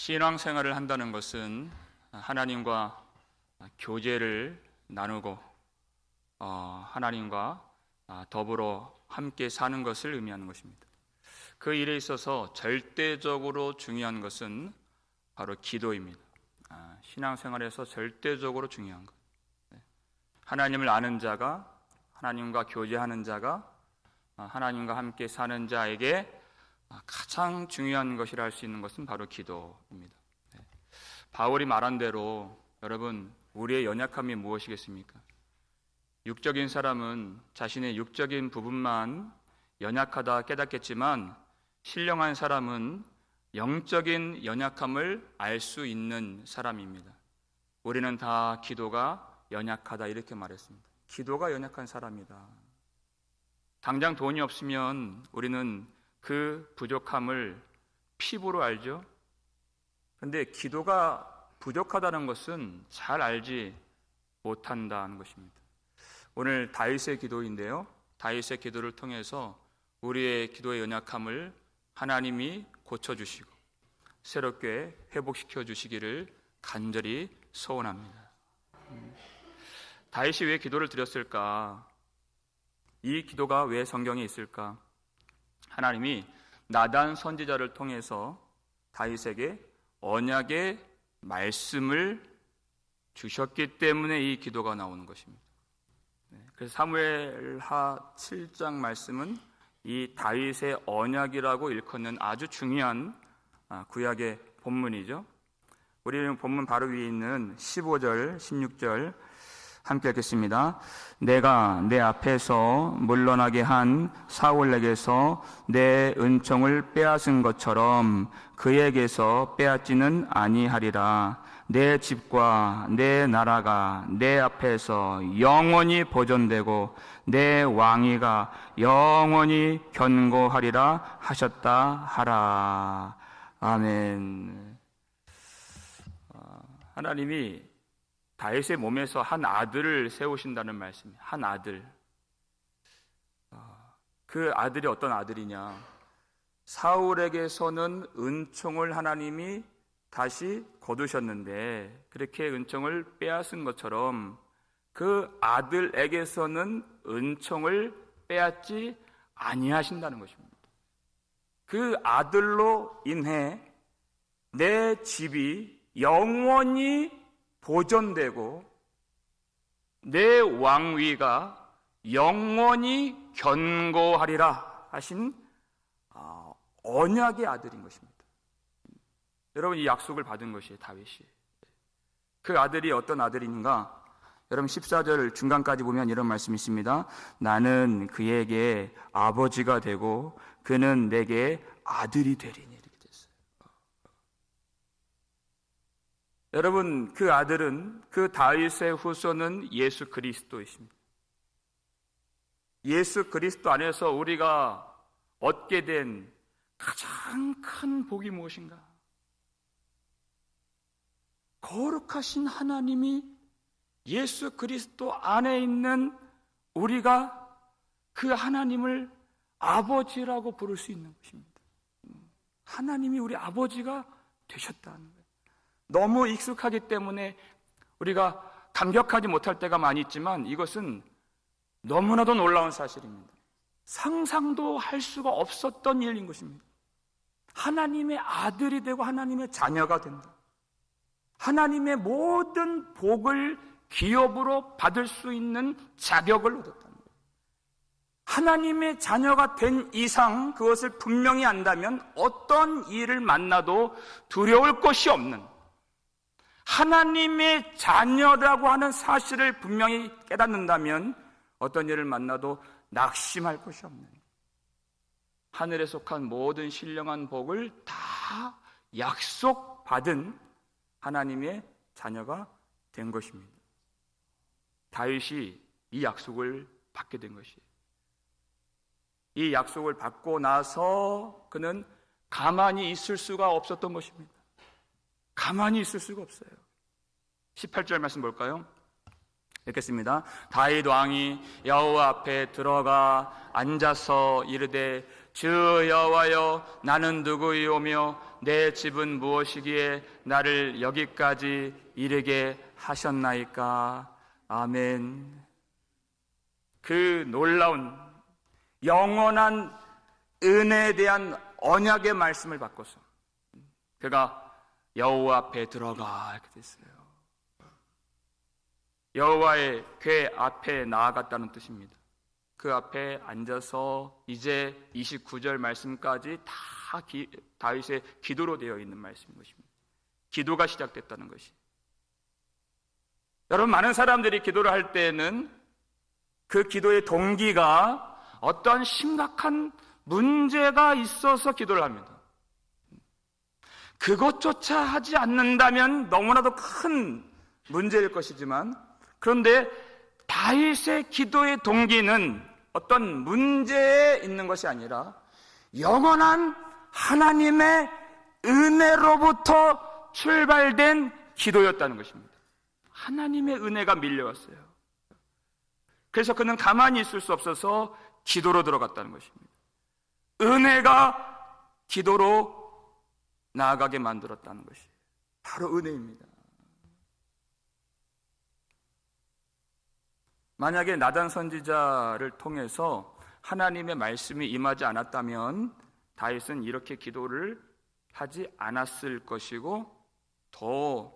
신앙생활을 한다는 것은 하나님과 교제를 나누고 하나님과 더불어 함께 사는 것을 의미하는 것입니다. 그 일에 있어서 절대적으로 중요한 것은 바로 기도입니다. 신앙생활에서 절대적으로 중요한 것. 하나님을 아는 자가, 하나님과 교제하는 자가, 하나님과 함께 사는 자에게 가장 중요한 것이라 할 수 있는 것은 바로 기도입니다. 바울이 말한 대로 여러분, 우리의 연약함이 무엇이겠습니까? 육적인 사람은 자신의 육적인 부분만 연약하다 깨닫겠지만 신령한 사람은 영적인 연약함을 알 수 있는 사람입니다. 우리는 다 기도가 연약하다 이렇게 말했습니다. 기도가 연약한 사람이다. 당장 돈이 없으면 우리는 그 부족함을 피부로 알죠. 그런데 기도가 부족하다는 것은 잘 알지 못한다는 것입니다. 오늘 다윗의 기도인데요, 다윗의 기도를 통해서 우리의 기도의 연약함을 하나님이 고쳐주시고 새롭게 회복시켜 주시기를 간절히 소원합니다. 다윗이 왜 기도를 드렸을까? 이 기도가 왜 성경에 있을까? 하나님이 나단 선지자를 통해서 다윗에게 언약의 말씀을 주셨기 때문에 이 기도가 나오는 것입니다. 그래서 사무엘하 7장 말씀은 이 다윗의 언약이라고 일컫는 아주 중요한 구약의 본문이죠. 우리는 본문 바로 위에 있는 15절, 16절 함께 읽겠습니다. 내가 내 앞에서 물러나게 한 사울에게서 내 은총을 빼앗은 것처럼 그에게서 빼앗지는 아니하리라. 내 집과 내 나라가 내 앞에서 영원히 보존되고 내 왕위가 영원히 견고하리라 하셨다 하라. 아멘. 하나님이 다윗의 몸에서 한 아들을 세우신다는 말씀이에요. 한 아들. 그 아들이 어떤 아들이냐? 사울에게서는 은총을 하나님이 다시 거두셨는데 그렇게 은총을 빼앗은 것처럼 그 아들에게서는 은총을 빼앗지 아니하신다는 것입니다. 그 아들로 인해 내 집이 영원히 보존되고 내 왕위가 영원히 견고하리라 하신 언약의 아들인 것입니다. 여러분, 이 약속을 받은 것이 다윗이. 그 아들이 어떤 아들인가? 여러분 14절 중간까지 보면 이런 말씀이 있습니다. 나는 그에게 아버지가 되고 그는 내게 아들이 되리니. 이렇게 됐어요. 여러분, 그 아들은, 그 다윗의 후손은 예수 그리스도이십니다. 예수 그리스도 안에서 우리가 얻게 된 가장 큰 복이 무엇인가? 거룩하신 하나님이 예수 그리스도 안에 있는 우리가 그 하나님을 아버지라고 부를 수 있는 것입니다. 하나님이 우리 아버지가 되셨다는 거예요. 너무 익숙하기 때문에 우리가 감격하지 못할 때가 많이 있지만 이것은 너무나도 놀라운 사실입니다. 상상도 할 수가 없었던 일인 것입니다. 하나님의 아들이 되고 하나님의 자녀가 된다. 하나님의 모든 복을 기업으로 받을 수 있는 자격을 얻었다는 거예요. 하나님의 자녀가 된 이상 그것을 분명히 안다면 어떤 일을 만나도 두려울 것이 없는, 하나님의 자녀라고 하는 사실을 분명히 깨닫는다면 어떤 일을 만나도 낙심할 것이 없는, 하늘에 속한 모든 신령한 복을 다 약속받은 하나님의 자녀가 된 것입니다. 다윗이 이 약속을 받게 된 것이에요. 이 약속을 받고 나서 그는 가만히 있을 수가 없었던 것입니다. 가만히 있을 수가 없어요. 18절 말씀 볼까요? 읽겠습니다. 다윗 왕이 여호와 앞에 들어가 앉아서 이르되 주 여호와여 나는 누구이오며 내 집은 무엇이기에 나를 여기까지 이르게 하셨나이까. 아멘. 그 놀라운 영원한 은혜에 대한 언약의 말씀을 받고서 그가 여호와 앞에 들어가 이렇게 됐어요. 여호와의 궤 앞에 나아갔다는 뜻입니다. 그 앞에 앉아서 이제 29절 말씀까지 다 다윗의 기도로 되어 있는 말씀인 것입니다. 기도가 시작됐다는 것이. 여러분, 많은 사람들이 기도를 할 때에는 그 기도의 동기가 어떤 심각한 문제가 있어서 기도를 합니다. 그것조차 하지 않는다면 너무나도 큰 문제일 것이지만, 그런데 다윗의 기도의 동기는 어떤 문제에 있는 것이 아니라 영원한 하나님의 은혜로부터 출발된 기도였다는 것입니다. 하나님의 은혜가 밀려왔어요. 그래서 그는 가만히 있을 수 없어서 기도로 들어갔다는 것입니다. 은혜가 기도로 나아가게 만들었다는 것이 바로 은혜입니다. 만약에 나단 선지자를 통해서 하나님의 말씀이 임하지 않았다면 다윗은 이렇게 기도를 하지 않았을 것이고, 더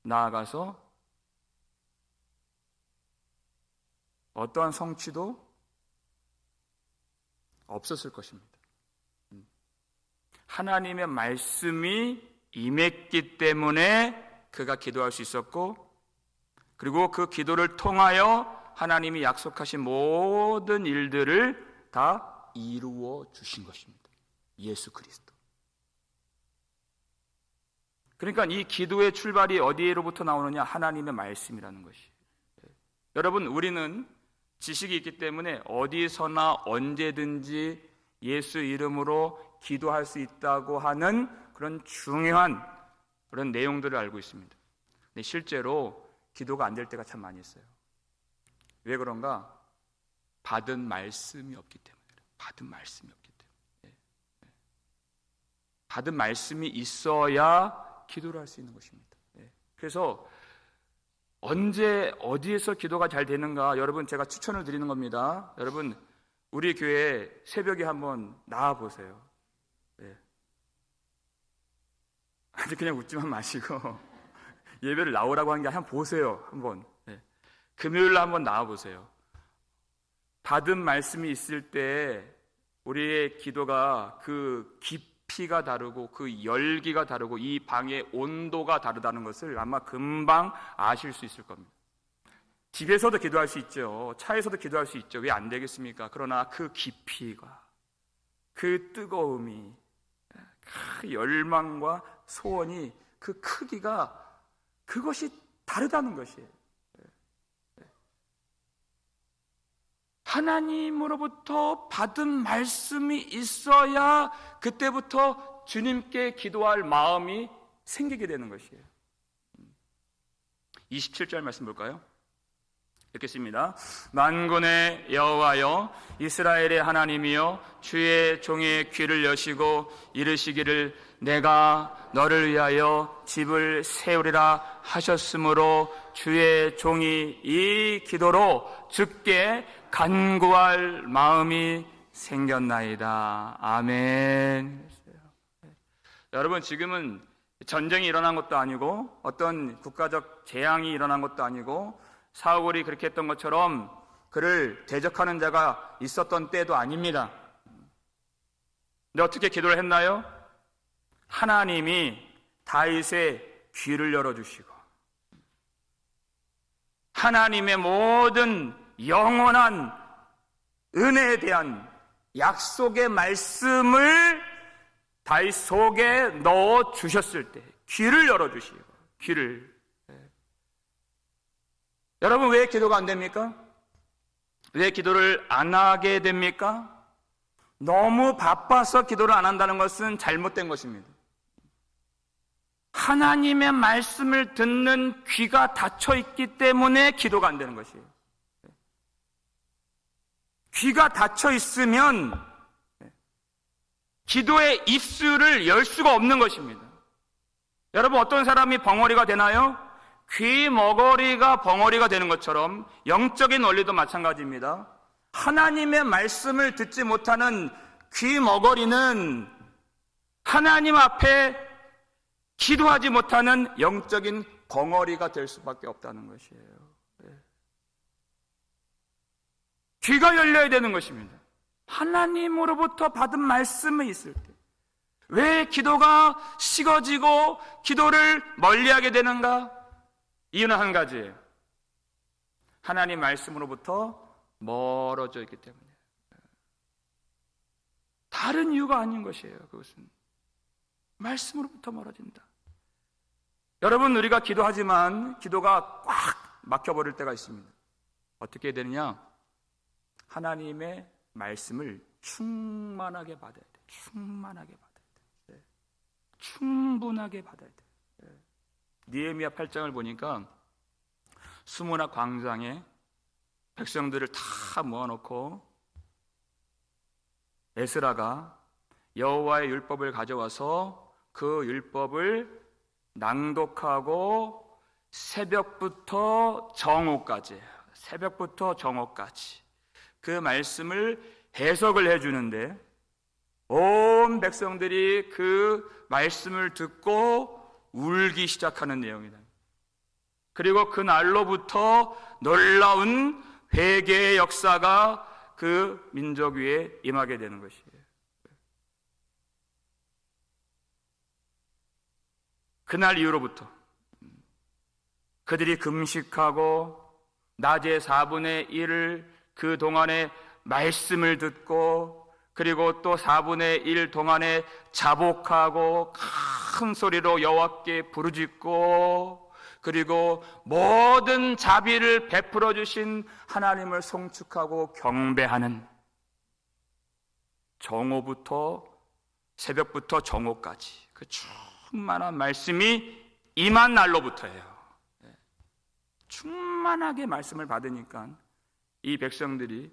나아가서 어떠한 성취도 없었을 것입니다. 하나님의 말씀이 임했기 때문에 그가 기도할 수 있었고, 그리고 그 기도를 통하여 하나님이 약속하신 모든 일들을 다 이루어 주신 것입니다. 예수 그리스도. 그러니까 이 기도의 출발이 어디로부터 나오느냐? 하나님의 말씀이라는 것이. 여러분, 우리는 지식이 있기 때문에 어디서나 언제든지 예수 이름으로 기도할 수 있다고 하는 그런 중요한 그런 내용들을 알고 있습니다. 근데 실제로 기도가 안 될 때가 참 많이 있어요. 왜 그런가? 받은 말씀이 없기 때문에. 받은 말씀이 없기 때문에. 받은 말씀이 있어야 기도를 할 수 있는 것입니다. 그래서 언제 어디에서 기도가 잘 되는가, 여러분 제가 추천을 드리는 겁니다. 여러분, 우리 교회 새벽에 한번 나와 보세요. 아니 그냥 웃지만 마시고 예배를 나오라고 한 게 한번 보세요. 한번 금요일 날 한번 나와 보세요. 받은 말씀이 있을 때 우리의 기도가 그 깊이가 다르고 그 열기가 다르고 이 방의 온도가 다르다는 것을 아마 금방 아실 수 있을 겁니다. 집에서도 기도할 수 있죠. 차에서도 기도할 수 있죠. 왜 안 되겠습니까? 그러나 그 깊이가, 그 뜨거움이, 그 열망과 소원이, 그 크기가, 그것이 다르다는 것이에요. 하나님으로부터 받은 말씀이 있어야 그때부터 주님께 기도할 마음이 생기게 되는 것이에요. 27절 말씀 볼까요? 읽겠습니다. 만군의 여호와여, 이스라엘의 하나님이여, 주의 종의 귀를 여시고 이르시기를 내가 너를 위하여 집을 세우리라 하셨으므로 주의 종이 이 기도로 주께 간구할 마음이 생겼나이다. 아멘. 여러분, 지금은 전쟁이 일어난 것도 아니고 어떤 국가적 재앙이 일어난 것도 아니고 사울이 그렇게 했던 것처럼 그를 대적하는 자가 있었던 때도 아닙니다. 근데 어떻게 기도를 했나요? 하나님이 다윗의 귀를 열어주시고 하나님의 모든 영원한 은혜에 대한 약속의 말씀을 다윗 속에 넣어 주셨을 때 귀를 열어주시고 귀를. 여러분, 왜 기도가 안 됩니까? 왜 기도를 안 하게 됩니까? 너무 바빠서 기도를 안 한다는 것은 잘못된 것입니다. 하나님의 말씀을 듣는 귀가 닫혀 있기 때문에 기도가 안 되는 것이에요. 귀가 닫혀 있으면 기도의 입술을 열 수가 없는 것입니다. 여러분, 어떤 사람이 벙어리가 되나요? 귀 머거리가 벙어리가 되는 것처럼 영적인 원리도 마찬가지입니다. 하나님의 말씀을 듣지 못하는 귀 머거리는 하나님 앞에 기도하지 못하는 영적인 벙어리가 될 수밖에 없다는 것이에요. 귀가 열려야 되는 것입니다. 하나님으로부터 받은 말씀이 있을 때 왜 기도가 식어지고 기도를 멀리하게 되는가? 이유는 한 가지예요. 하나님 말씀으로부터 멀어져 있기 때문에. 다른 이유가 아닌 것이에요. 그것은 말씀으로부터 멀어진다. 여러분, 우리가 기도하지만 기도가 꽉 막혀버릴 때가 있습니다. 어떻게 되느냐? 하나님의 말씀을 충만하게 받아야 돼. 충만하게 받아야 돼. 충분하게 받아야 돼. 느헤미야 8장을 보니까 수문학 광장에 백성들을 다 모아놓고 에스라가 여호와의 율법을 가져와서 그 율법을 낭독하고 새벽부터 정오까지 그 말씀을 해석을 해주는데 온 백성들이 그 말씀을 듣고 울기 시작하는 내용이다. 그리고 그 날로부터 놀라운 회개의 역사가 그 민족 위에 임하게 되는 것이에요. 그날 이후로부터 그들이 금식하고 낮의 4분의 1을 그 동안에 말씀을 듣고 그리고 또 4분의 1 동안에 자복하고 큰 소리로 여호와께 부르짖고 그리고 모든 자비를 베풀어 주신 하나님을 송축하고 경배하는 정오부터 새벽부터 정오까지 그 충만한 말씀이 임한 날로부터예요. 충만하게 말씀을 받으니까 이 백성들이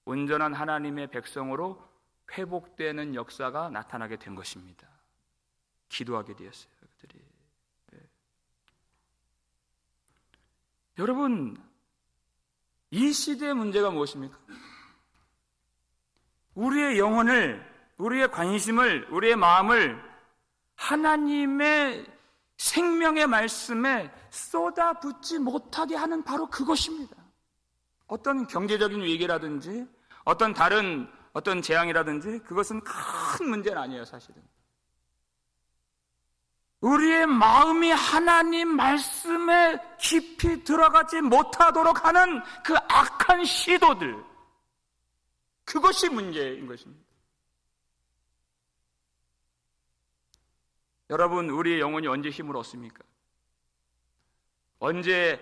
온전한 하나님의 백성으로 회복되는 역사가 나타나게 된 것입니다. 기도하게 되었어요. 그들이. 여러분, 이 시대의 문제가 무엇입니까? 우리의 영혼을, 우리의 관심을, 우리의 마음을 하나님의 생명의 말씀에 쏟아붓지 못하게 하는 바로 그것입니다. 어떤 경제적인 위기라든지 어떤 재앙이라든지 그것은 큰 문제는 아니에요, 사실은. 우리의 마음이 하나님 말씀에 깊이 들어가지 못하도록 하는 그 악한 시도들, 그것이 문제인 것입니다. 여러분, 우리의 영혼이 언제 힘을 얻습니까? 언제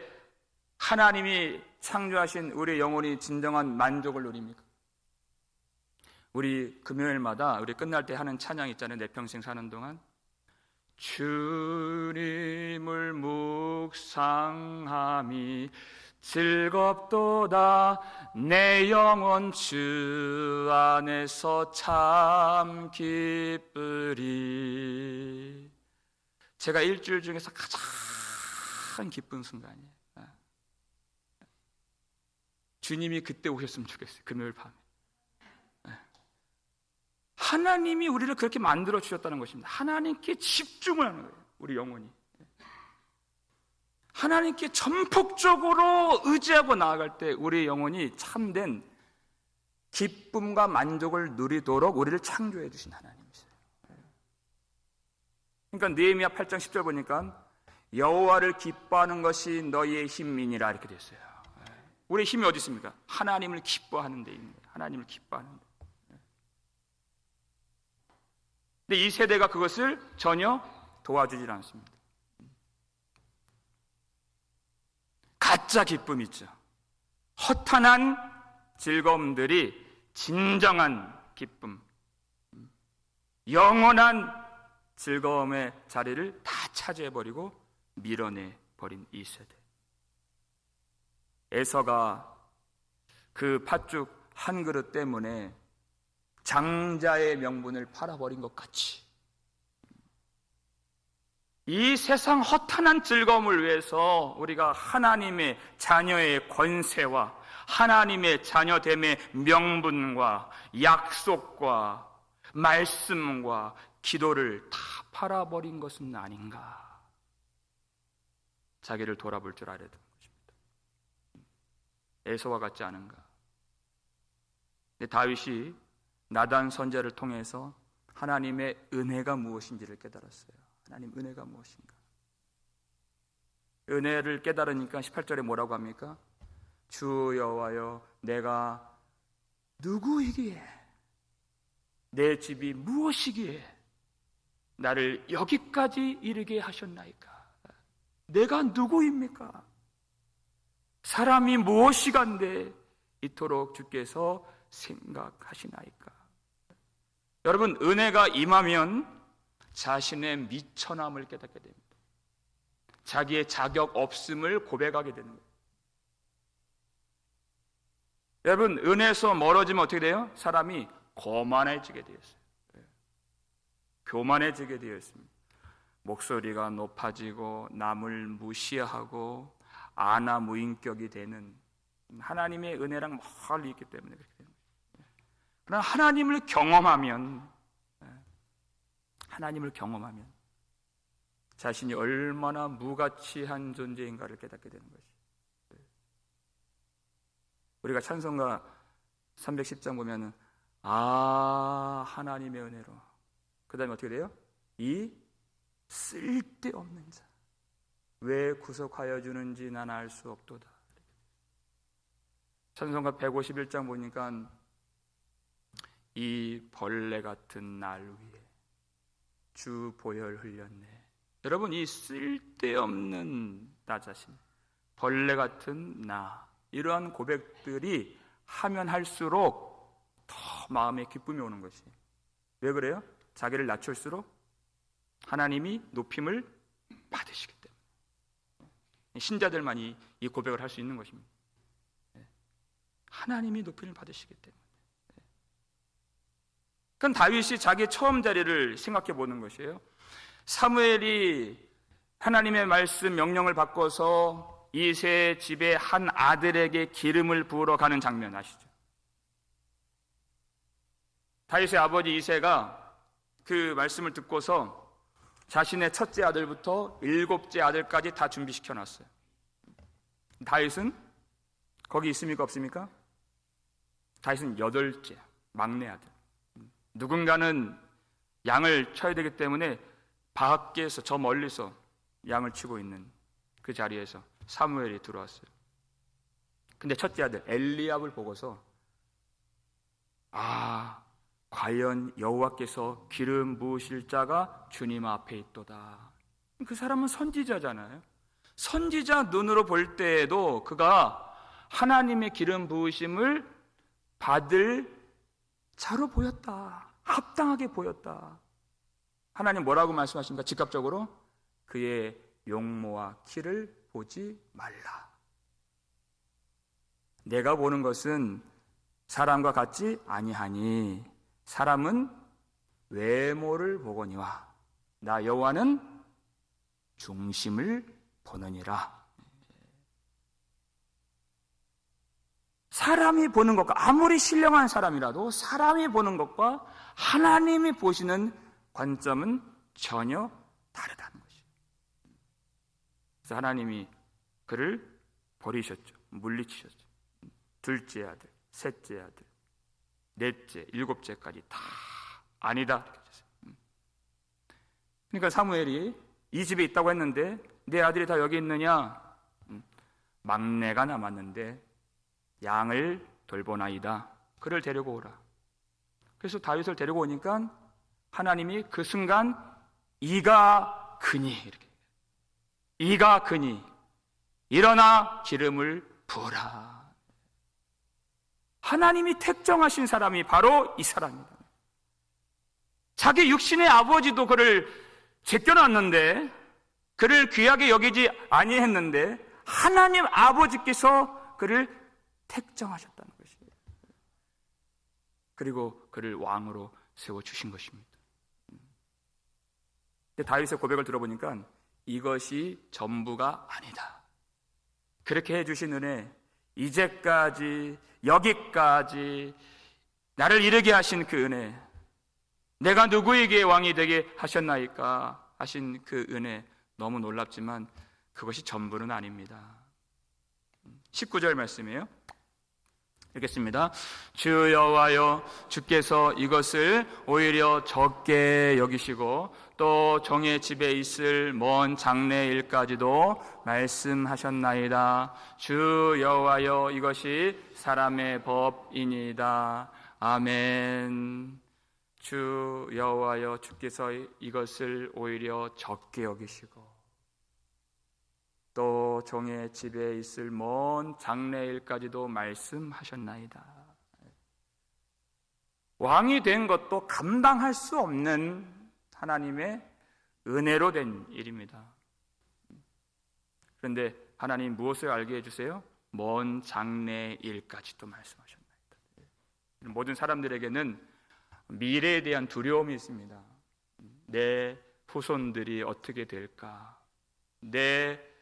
하나님이 창조하신 우리의 영혼이 진정한 만족을 누립니까? 우리 금요일마다 우리 끝날 때 하는 찬양 있잖아요. 내 평생 사는 동안 주님을 묵상함이 즐겁도다 내 영혼 주 안에서 참 기쁘리. 제가 일주일 중에서 가장 기쁜 순간이에요. 주님이 그때 오셨으면 좋겠어요. 금요일 밤에. 하나님이 우리를 그렇게 만들어 주셨다는 것입니다. 하나님께 집중을 하는 거예요. 우리 영혼이. 하나님께 전폭적으로 의지하고 나아갈 때 우리 영혼이 참된 기쁨과 만족을 누리도록 우리를 창조해 주신 하나님이세요. 그러니까 느헤미야 8장 10절 보니까 여호와를 기뻐하는 것이 너희의 힘이니라 이렇게 됐어요. 우리의 힘이 어디 있습니까? 하나님을 기뻐하는 데 있는 거예요. 하나님을 기뻐하는 데. 근데 이 세대가 그것을 전혀 도와주질 않습니다. 가짜 기쁨 있죠. 허탄한 즐거움들이 진정한 기쁨, 영원한 즐거움의 자리를 다 차지해버리고 밀어내버린 이 세대. 에서가 그 팥죽 한 그릇 때문에 장자의 명분을 팔아버린 것 같이 이 세상 허탄한 즐거움을 위해서 우리가 하나님의 자녀의 권세와 하나님의 자녀됨의 명분과 약속과 말씀과 기도를 다 팔아버린 것은 아닌가. 자기를 돌아볼 줄 알아야 되는 것입니다. 에서와 같지 않은가. 근데 다윗이 나단 선지자를 통해서 하나님의 은혜가 무엇인지를 깨달았어요. 하나님 은혜가 무엇인가. 은혜를 깨달으니까 18절에 뭐라고 합니까? 주 여호와여, 내가 누구이기에, 내 집이 무엇이기에 나를 여기까지 이르게 하셨나이까. 내가 누구입니까? 사람이 무엇이간데 이토록 주께서 생각하시나이까. 여러분, 은혜가 임하면 자신의 미천함을 깨닫게 됩니다. 자기의 자격 없음을 고백하게 되는 거예요. 여러분, 은혜에서 멀어지면 어떻게 돼요? 사람이 거만해지게 되었어요. 교만해지게 되어 있습니다. 목소리가 높아지고 남을 무시하고 아나무인격이 되는, 하나님의 은혜랑 멀리 있기 때문에 그렇게 되는 거예요. 그러나 하나님을 경험하면 자신이 얼마나 무가치한 존재인가를 깨닫게 되는 것이. 우리가 찬송가 310장 보면은 하나님의 은혜로, 그 다음에 어떻게 돼요? 이 쓸데없는 자 왜 구속하여 주는지 난 알 수 없도다. 찬송가 151장 보니까 이 벌레 같은 날 위에 주 보혈 흘렸네. 여러분, 이 쓸데없는 나 자신, 벌레 같은 나, 이러한 고백들이 하면 할수록 더 마음에 기쁨이 오는 것이. 왜 그래요? 자기를 낮출수록 하나님이 높임을 받으시기 때문에. 신자들만이 이 고백을 할 수 있는 것입니다. 하나님이 높임을 받으시기 때문에. 그건 다윗이 자기의 처음 자리를 생각해 보는 것이에요. 사무엘이 하나님의 말씀 명령을 바꿔서 이새의 집에 한 아들에게 기름을 부으러 가는 장면 아시죠? 다윗의 아버지 이새가 그 말씀을 듣고서 자신의 첫째 아들부터 7째 아들까지 다 준비시켜 놨어요. 다윗은 거기 있습니까, 없습니까? 다윗은 8째, 막내 아들. 누군가는 양을 쳐야 되기 때문에 밖에서, 저 멀리서 양을 치고 있는 그 자리에서 사무엘이 들어왔어요. 근데 첫째 아들 엘리압을 보고서 과연 여호와께서 기름 부으실 자가 주님 앞에 있도다. 그 사람은 선지자잖아요. 선지자 눈으로 볼 때에도 그가 하나님의 기름 부으심을 받을 자로 보였다. 합당하게 보였다. 하나님 뭐라고 말씀하십니까? 직접적으로 그의 용모와 키를 보지 말라. 내가 보는 것은 사람과 같지 아니하니 사람은 외모를 보거니와 나 여호와는 중심을 보느니라. 사람이 보는 것과, 아무리 신령한 사람이라도 사람이 보는 것과 하나님이 보시는 관점은 전혀 다르다는 것이에요. 그래서 하나님이 그를 버리셨죠. 물리치셨죠. 둘째 아들, 셋째 아들, 넷째, 7째까지 다 아니다. 그러니까 사무엘이 이 집에 있다고 했는데 내 아들이 다 여기 있느냐? 막내가 남았는데 양을 돌보나이다. 그를 데리고 오라. 그래서 다윗을 데리고 오니까 하나님이 그 순간 이가 그니, 이렇게, 이가 그니 일어나 기름을 부어라. 하나님이 택정하신 사람이 바로 이 사람입니다. 자기 육신의 아버지도 그를 제껴놨는데, 그를 귀하게 여기지 아니했는데 하나님 아버지께서 그를 택정하셨다는 것이에요. 그리고 그를 왕으로 세워주신 것입니다. 다윗의 고백을 들어보니까 이것이 전부가 아니다. 그렇게 해주신 은혜, 이제까지 여기까지 나를 이르게 하신 그 은혜, 내가 누구에게 왕이 되게 하셨나이까 하신 그 은혜, 너무 놀랍지만 그것이 전부는 아닙니다. 19절 말씀이에요. 읽겠습니다. 주 여호와여, 주께서 이것을 오히려 적게 여기시고 또 종의 집에 있을 먼 장래 일까지도 말씀하셨나이다. 주 여호와여, 이것이 사람의 법이니이다. 아멘. 주 여호와여, 주께서 이것을 오히려 적게 여기시고 또 종의 집에 있을 먼 장래일까지도 말씀하셨나이다. 왕이 된 것도 감당할 수 없는 하나님의 은혜로 된 일입니다. 그런데 하나님 무엇을 알게 해주세요? 먼 장래일까지도 말씀하셨나이다. 모든 사람들에게는 미래에 대한 두려움이 있습니다. 내 후손들이 어떻게 될까? 내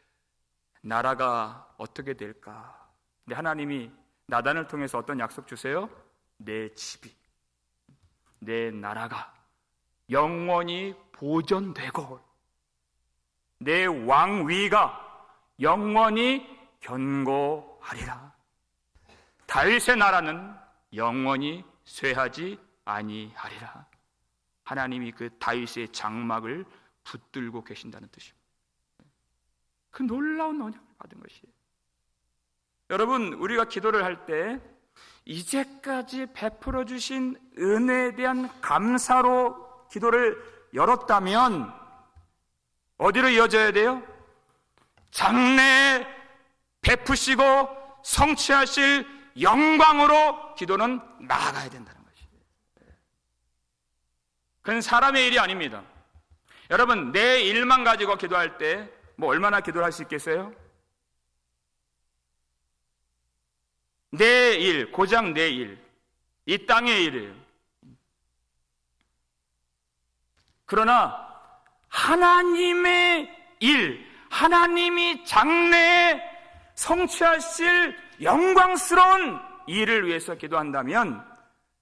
나라가 어떻게 될까? 근데 하나님이 나단을 통해서 어떤 약속 주세요? 내 집이, 내 나라가 영원히 보존되고 내 왕위가 영원히 견고하리라. 다윗의 나라는 영원히 쇠하지 아니하리라. 하나님이 그 다윗의 장막을 붙들고 계신다는 뜻입니다. 그 놀라운 언약을 받은 것이에요. 여러분, 우리가 기도를 할 때 이제까지 베풀어 주신 은혜에 대한 감사로 기도를 열었다면 어디로 이어져야 돼요? 장래에 베푸시고 성취하실 영광으로 기도는 나아가야 된다는 것이에요. 그건 사람의 일이 아닙니다. 여러분, 내 일만 가지고 기도할 때 얼마나 기도를 할 수 있겠어요? 내 일, 고작 내 일, 이 땅의 일이에요. 그러나 하나님의 일, 하나님이 장래에 성취하실 영광스러운 일을 위해서 기도한다면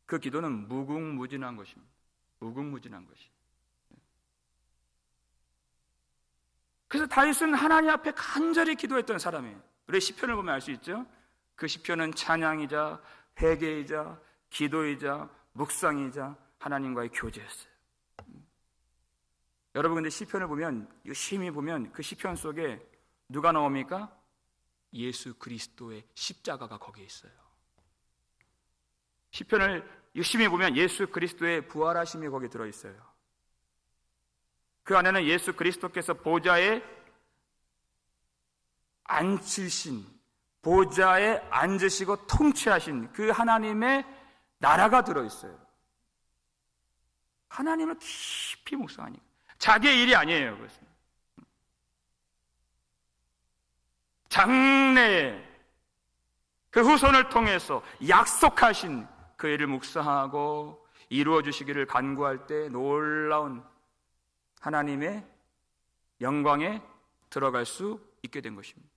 그 기도는 무궁무진한 것입니다. 무궁무진한 것이. 그래서 다윗은 하나님 앞에 간절히 기도했던 사람이에요. 우리 시편을 보면 알 수 있죠. 그 시편은 찬양이자 회개이자 기도이자 묵상이자 하나님과의 교제였어요. 여러분, 근데 시편을 보면, 유심히 보면 그 시편 속에 누가 나옵니까? 예수 그리스도의 십자가가 거기에 있어요. 시편을 유심히 보면 예수 그리스도의 부활하심이 거기에 들어있어요. 그 안에는 예수 그리스도께서 보좌에 앉으신, 보좌에 앉으시고 통치하신 그 하나님의 나라가 들어있어요. 하나님을 깊이 묵상하니까 자기의 일이 아니에요. 그것은 장래에 그 후손을 통해서 약속하신 그 일을 묵상하고 이루어 주시기를 간구할 때 놀라운 하나님의 영광에 들어갈 수 있게 된 것입니다.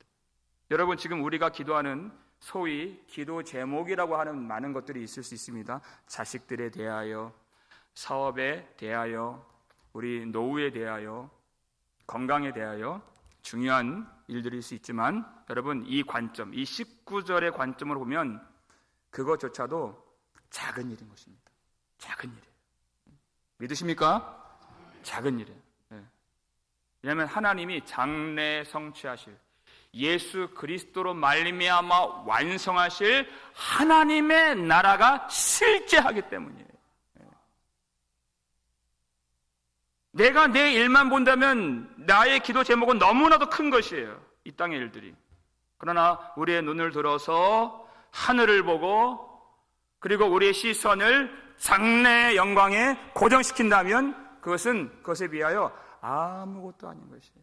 여러분, 지금 우리가 기도하는 소위 기도 제목이라고 하는 많은 것들이 있을 수 있습니다. 자식들에 대하여, 사업에 대하여, 우리 노후에 대하여, 건강에 대하여 중요한 일들일 수 있지만 여러분, 이 관점, 이 19절의 관점으로 보면 그것조차도 작은 일인 것입니다. 작은 일이에요. 믿으십니까? 작은 일이에요. 네. 왜냐하면 하나님이 장래 성취하실 예수 그리스도로 말미암아 완성하실 하나님의 나라가 실제하기 때문이에요. 네. 내가 내 일만 본다면 나의 기도 제목은 너무나도 큰 것이에요. 이 땅의 일들이. 그러나 우리의 눈을 들어서 하늘을 보고 그리고 우리의 시선을 장래의 영광에 고정시킨다면 그것에 비하여 아무것도 아닌 것이에요.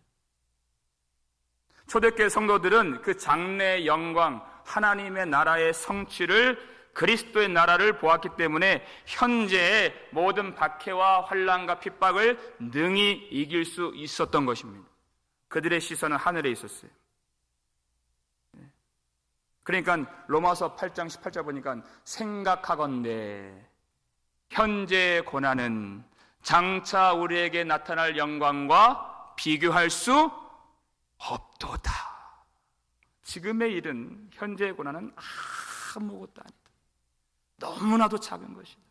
초대교회 성도들은 그 장래의 영광, 하나님의 나라의 성취를 그리스도의 나라를 보았기 때문에 현재의 모든 박해와 환난과 핍박을 능히 이길 수 있었던 것입니다. 그들의 시선은 하늘에 있었어요. 그러니까 로마서 8장 18절 보니까 생각하건대 현재의 고난은 장차 우리에게 나타날 영광과 비교할 수 없도다. 지금의 일은, 현재의 고난은 아무것도 아니다. 너무나도 작은 것이다.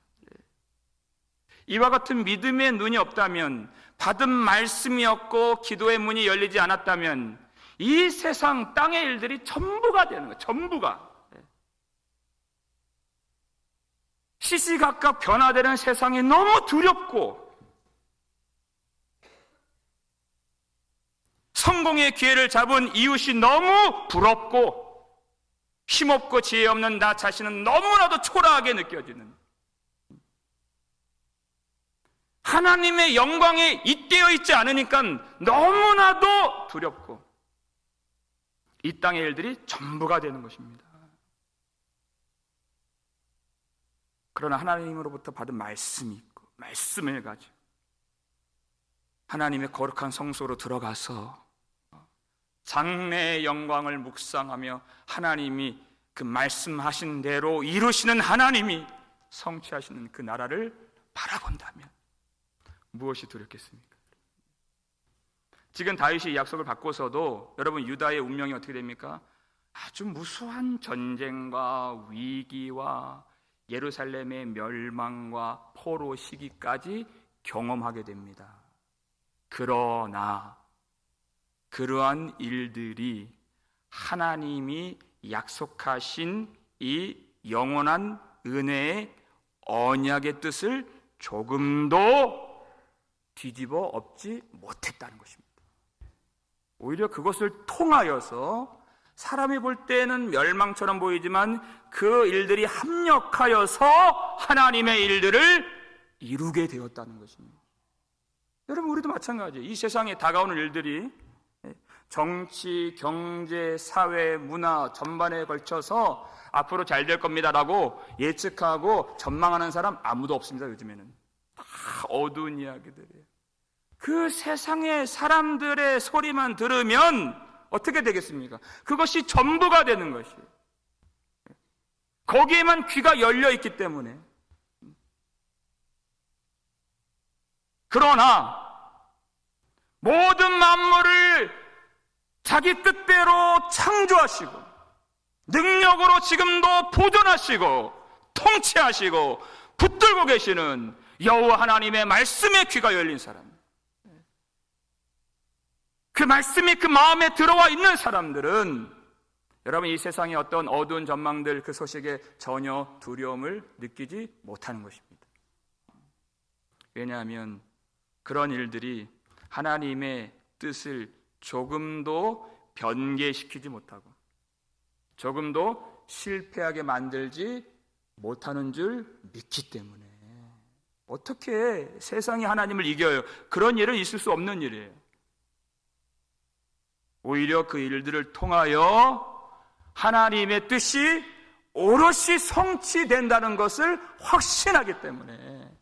이와 같은 믿음의 눈이 없다면, 받은 말씀이 없고 기도의 문이 열리지 않았다면 이 세상 땅의 일들이 전부가 되는 거예요. 전부가. 시시각각 변화되는 세상이 너무 두렵고 성공의 기회를 잡은 이웃이 너무 부럽고 힘없고 지혜 없는 나 자신은 너무나도 초라하게 느껴지는, 하나님의 영광에 잇대어 있지 않으니까 너무나도 두렵고 이 땅의 일들이 전부가 되는 것입니다. 그러나 하나님으로부터 받은 말씀이 있고 말씀을 가지고 하나님의 거룩한 성소로 들어가서 장래의 영광을 묵상하며 하나님이 그 말씀하신 대로 이루시는, 하나님이 성취하시는 그 나라를 바라본다면 무엇이 두렵겠습니까? 지금 다윗이 약속을 받고서도 여러분, 유다의 운명이 어떻게 됩니까? 아주 무수한 전쟁과 위기와 예루살렘의 멸망과 포로 시기까지 경험하게 됩니다. 그러나 그러한 일들이 하나님이 약속하신 이 영원한 은혜의 언약의 뜻을 조금도 뒤집어 엎지 못했다는 것입니다. 오히려 그것을 통하여서 사람이 볼 때는 멸망처럼 보이지만 그 일들이 합력하여서 하나님의 일들을 이루게 되었다는 것입니다. 여러분, 우리도 마찬가지예요. 이 세상에 다가오는 일들이 정치, 경제, 사회, 문화 전반에 걸쳐서 앞으로 잘 될 겁니다라고 예측하고 전망하는 사람 아무도 없습니다. 요즘에는 다 어두운 이야기들이에요. 그 세상의 사람들의 소리만 들으면 어떻게 되겠습니까? 그것이 전부가 되는 것이에요. 거기에만 귀가 열려 있기 때문에. 그러나 모든 만물을 자기 뜻대로 창조하시고 능력으로 지금도 보존하시고 통치하시고 붙들고 계시는 여호와 하나님의 말씀에 귀가 열린 사람, 그 말씀이 그 마음에 들어와 있는 사람들은 여러분, 이 세상의 어떤 어두운 전망들, 그 소식에 전혀 두려움을 느끼지 못하는 것입니다. 왜냐하면 그런 일들이 하나님의 뜻을 조금도 변개시키지 못하고 조금도 실패하게 만들지 못하는 줄 믿기 때문에. 어떻게 세상이 하나님을 이겨요? 그런 일은 있을 수 없는 일이에요. 오히려 그 일들을 통하여 하나님의 뜻이 오롯이 성취된다는 것을 확신하기 때문에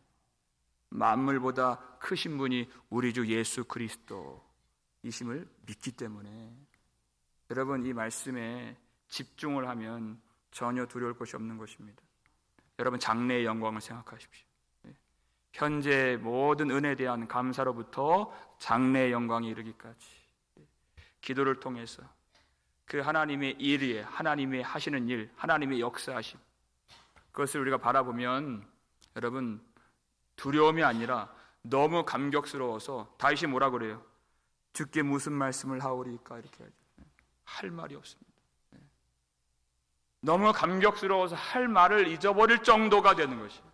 만물보다 크신 분이 우리 주 예수 그리스도이심을 믿기 때문에 여러분, 이 말씀에 집중을 하면 전혀 두려울 것이 없는 것입니다. 여러분, 장래의 영광을 생각하십시오. 현재 모든 은혜에 대한 감사로부터 장래의 영광에 이르기까지 기도를 통해서 그 하나님의 일에, 하나님의 하시는 일, 하나님의 역사하심, 그것을 우리가 바라보면 여러분, 두려움이 아니라 너무 감격스러워서 다윗이 뭐라 그래요? 주께 무슨 말씀을 하오리까? 이렇게 하죠. 할 말이 없습니다. 너무 감격스러워서 할 말을 잊어버릴 정도가 되는 것이에요.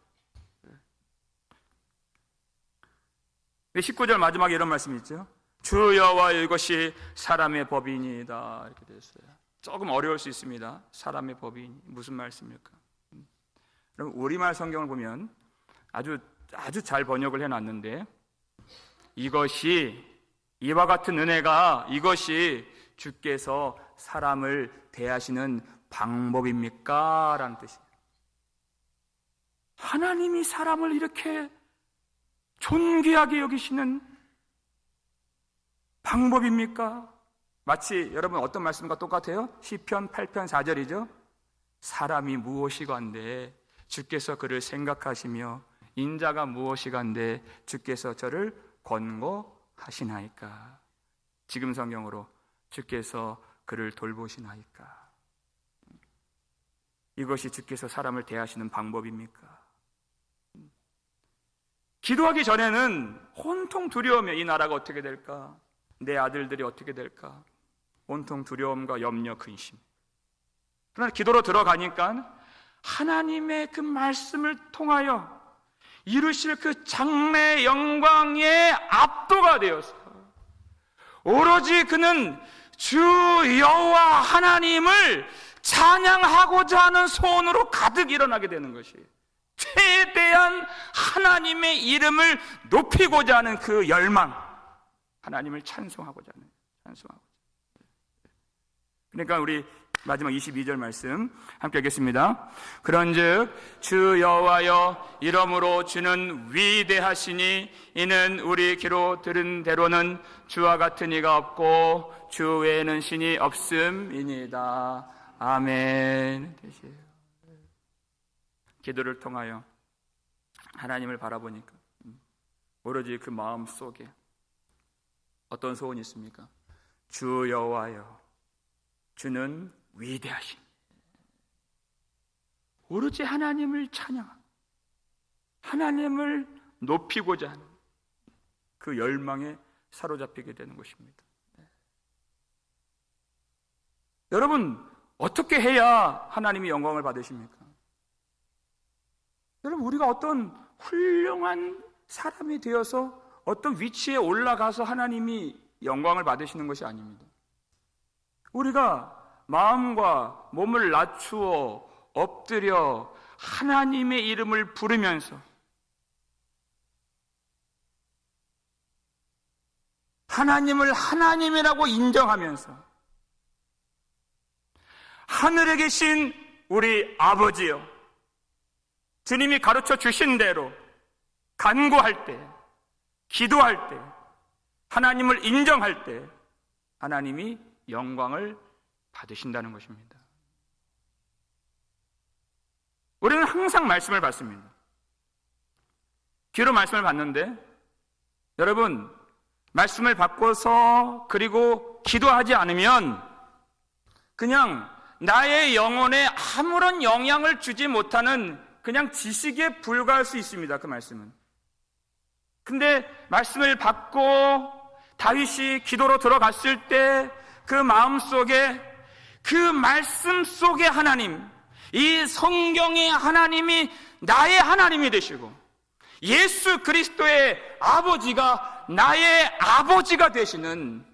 19절 마지막에 이런 말씀이 있죠. 주 여호와 이것이 사람의 법이니이다. 이렇게 되어 있어요. 조금 어려울 수 있습니다. 사람의 법이 무슨 말씀일까? 그럼 우리말 성경을 보면 아주 잘 번역을 해놨는데, 이것이, 이와 같은 은혜가, 이것이 주께서 사람을 대하시는 방법입니까? 라는 뜻이에요. 하나님이 사람을 이렇게 존귀하게 여기시는 방법입니까? 마치 여러분 어떤 말씀과 똑같아요? 시편 8편 4절이죠. 사람이 무엇이건데 주께서 그를 생각하시며 인자가 무엇이건데 주께서 저를 권고하시나이까. 지금 성경으로 주께서 그를 돌보시나이까. 이것이 주께서 사람을 대하시는 방법입니까? 기도하기 전에는 온통 두려움에 이 나라가 어떻게 될까? 내 아들들이 어떻게 될까? 온통 두려움과 염려, 근심. 그러나 기도로 들어가니까 하나님의 그 말씀을 통하여 이루실 그 장래의 영광에 압도가 되어서 오로지 그는 주 여호와 하나님을 찬양하고자 하는 소원으로 가득 일어나게 되는 것이, 최대한 하나님의 이름을 높이고자 하는 그 열망, 하나님을 찬송하고자 하는, 찬송하고자. 그러니까 우리 마지막 22절 말씀 함께 하겠습니다. 그런즉 주 여호와여, 이러므로 주는 위대하시니 이는 우리 귀로 들은 대로는 주와 같은 이가 없고 주 외에는 신이 없음이니이다. 아멘. 기도를 통하여 하나님을 바라보니까 오로지 그 마음 속에 어떤 소원이 있습니까? 주 여호와여, 주는 위대하신, 오로지 하나님을 찬양하고 하나님을 높이고자 하는 그 열망에 사로잡히게 되는 것입니다. 여러분, 어떻게 해야 하나님이 영광을 받으십니까? 여러분, 우리가 어떤 훌륭한 사람이 되어서 어떤 위치에 올라가서 하나님이 영광을 받으시는 것이 아닙니다. 우리가 마음과 몸을 낮추어 엎드려 하나님의 이름을 부르면서 하나님을 하나님이라고 인정하면서 하늘에 계신 우리 아버지여, 주님이 가르쳐 주신 대로 간구할 때, 기도할 때, 하나님을 인정할 때 하나님이 영광을 받으신다는 것입니다. 우리는 항상 말씀을 받습니다. 귀로 말씀을 받는데, 여러분, 말씀을 받고서 그리고 기도하지 않으면 그냥 나의 영혼에 아무런 영향을 주지 못하는 그냥 지식에 불과할 수 있습니다. 그 말씀은. 근데 말씀을 받고 다윗이 기도로 들어갔을 때 그 마음 속에, 그 말씀 속에 하나님, 이 성경의 하나님이 나의 하나님이 되시고 예수 그리스도의 아버지가 나의 아버지가 되시는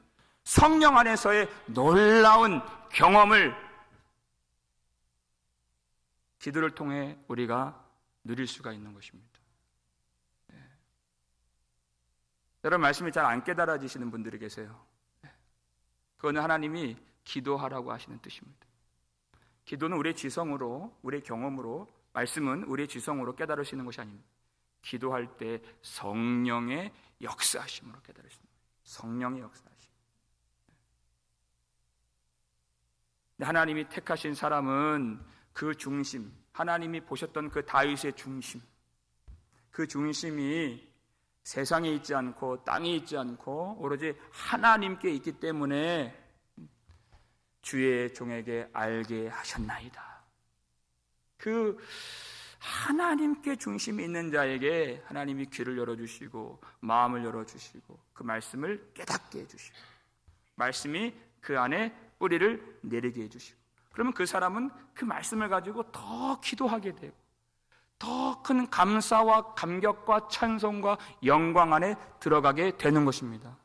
성령 안에서의 놀라운 경험을 기도를 통해 우리가 누릴 수가 있는 것입니다. 여러분, 말씀이 잘 안 깨달아지시는 분들이 계세요. 그거는 하나님이 기도하라고 하시는 뜻입니다. 기도는 우리의 지성으로, 우리의 경험으로, 말씀은 우리의 지성으로 깨달으시는 것이 아닙니다. 기도할 때 성령의 역사하심으로 깨달으시는 거예요. 성령의 역사하심. 하나님이 택하신 사람은 그 중심, 하나님이 보셨던 그 다윗의 중심, 그 중심이 세상에 있지 않고 땅에 있지 않고 오로지 하나님께 있기 때문에 주의 종에게 알게 하셨나이다. 그 하나님께 중심이 있는 자에게 하나님이 귀를 열어주시고 마음을 열어주시고 그 말씀을 깨닫게 해주시고 말씀이 그 안에 뿌리를 내리게 해주시고, 그러면 그 사람은 그 말씀을 가지고 더 기도하게 되고 더 큰 감사와 감격과 찬송과 영광 안에 들어가게 되는 것입니다.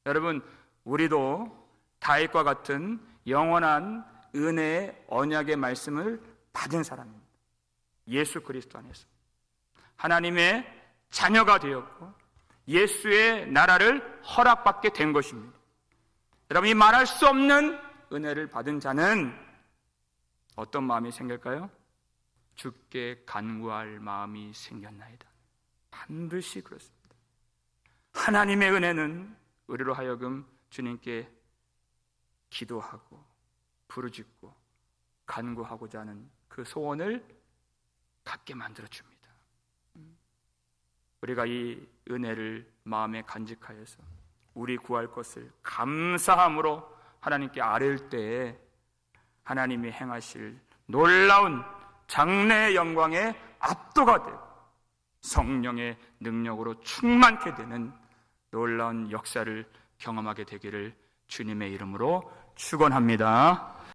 여러분, 우리도 다윗과 같은 영원한 은혜의 언약의 말씀을 받은 사람입니다. 예수 그리스도 안에서 하나님의 자녀가 되었고 예수의 나라를 허락받게 된 것입니다. 여러분, 이 말할 수 없는 은혜를 받은 자는 어떤 마음이 생길까요? 주께 간구할 마음이 생겼나이다. 반드시 그렇습니다. 하나님의 은혜는 우리로 하여금 주님께 기도하고 부르짖고 간구하고자 하는 그 소원을 갖게 만들어줍니다. 우리가 이 은혜를 마음에 간직하여서 우리 구할 것을 감사함으로 하나님께 아뢰을 때에 하나님이 행하실 놀라운 장래의 영광에 압도가 되고 성령의 능력으로 충만케 되는 놀라운 역사를 경험하게 되기를 주님의 이름으로 축원합니다.